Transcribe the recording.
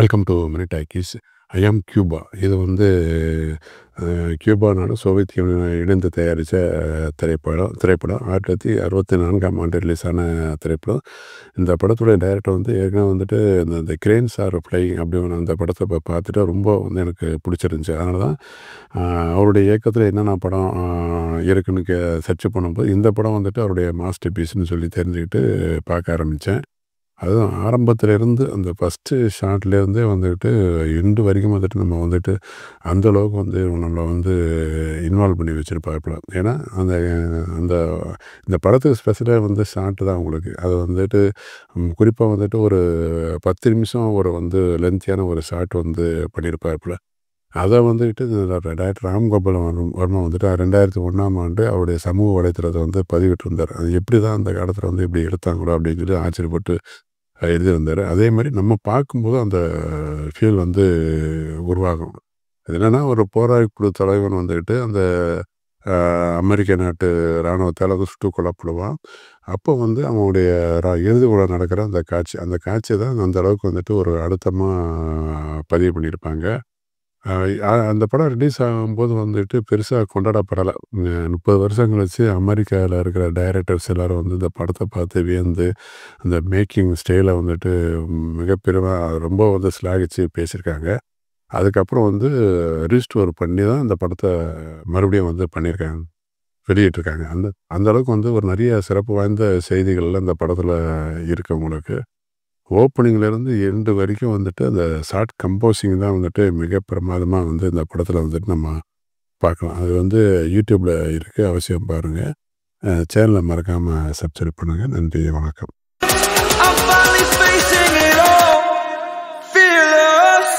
Welcome to mini talkies. I am Cuba. இது வந்து Cuba நாடு சோவியத் யூனியன் இணைந்து தயாரித்த திரைப்படம் 1964ஆம் ஆண்டு ரிலீஸ் ஆன திரைப்படம். இந்த படத்துடைய டைரக்டர் வந்து ஏற்கனவே வந்துட்டு இந்த கிரேன்ஸ் ஆர் ஃப்ளையிங் அப்படின்னு அந்த படத்தை பார்த்துட்டு ரொம்ப வந்து எனக்கு பிடிச்சிருந்துச்சி. அதனால தான் அவருடைய இயக்கத்தில் என்னென்ன படம் இருக்குன்னு சர்ச் பண்ணும்போது இந்த படம் வந்துட்டு அவருடைய மாஸ்டர் பீஸ்ன்னு சொல்லி தெரிஞ்சுக்கிட்டு பார்க்க ஆரம்பித்தேன். அதுவும் ஆரம்பத்திலேருந்து அந்த ஃபஸ்ட்டு ஷாட்லேருந்தே வந்துட்டு எண்டு வரைக்கும் வந்துட்டு நம்ம வந்துட்டு அந்தளவுக்கு வந்து நம்மளை வந்து இன்வால்வ் பண்ணி வச்சுருப்பாப்புல. ஏன்னா அந்த அந்த இந்த படத்துக்கு ஸ்பெஷலாக வந்து ஷாட்டு தான் உங்களுக்கு. அது வந்துட்டு குறிப்பாக வந்துட்டு ஒரு 10 நிமிஷம் ஒரு வந்து லென்த்தியான ஒரு ஷாட் வந்து பண்ணியிருப்பாப்புல. அதை வந்துட்டு டைரக்டர் ராம்கோபால் வர்மா வந்துட்டு 2001ஆம் ஆண்டு அவருடைய சமூக வலைத்தளத்தை வந்து பதிவிட்டிருந்தார். அது எப்படி தான் அந்த காலத்தில் வந்து இப்படி எடுத்தாங்களோ அப்படின்னு சொல்லி ஆச்சரியப்பட்டு எழுதியிருந்தார். அதே மாதிரி நம்ம பார்க்கும்போது அந்த ஃபீல் வந்து உருவாகும். அது என்னென்னா ஒரு போராளிக்குழு தலைவன் வந்துக்கிட்டு அந்த அமெரிக்க நாட்டு இராணுவத்தால் வந்து சுட்டு கொல்லப்படுவான். அப்போ வந்து அவனுடைய இறுதி உலக நடக்கிற அந்த காட்சியை தான் அந்த அளவுக்கு வந்துட்டு ஒரு அழுத்தமாக பதிவு பண்ணியிருப்பாங்க. அந்த படம் ரிலீஸ் ஆகும்போது வந்துட்டு பெருசாக கொண்டாடப்படலை. 30 வருஷம் கழிச்சு அமெரிக்காவில் இருக்கிற டைரக்டர்ஸ் எல்லோரும் வந்து இந்த படத்தை பார்த்து வியந்து அந்த மேக்கிங் ஸ்டைலை வந்துட்டு மிகப்பெரிய ரொம்ப வந்து ஸ்லாகிச்சு பேசியிருக்காங்க. அதுக்கப்புறம் வந்து ரீஸ்டோர் பண்ணி தான் இந்த படத்தை மறுபடியும் வந்து பண்ணியிருக்காங்க, வெளியிட்டிருக்காங்க. அந்த அளவுக்கு வந்து ஒரு நிறைய சிறப்பு வாய்ந்த செய்திகள்லாம் இந்த படத்தில் இருக்குது. உங்களுக்கு ஓப்பனிங்லேருந்து எண்டு வரைக்கும் வந்துட்டு அந்த ஷார்ட் கம்போசிங் தான் வந்துட்டு மிக பிரமாதமாக வந்து இந்த படத்தில் வந்துட்டு நம்ம பார்க்கலாம். அது வந்து யூடியூப்பில் இருக்குது, அவசியம் பாருங்கள். சேனலை மறக்காமல் சப்ஸ்கிரைப் பண்ணுங்கள். நன்றி, வணக்கம். Fearless.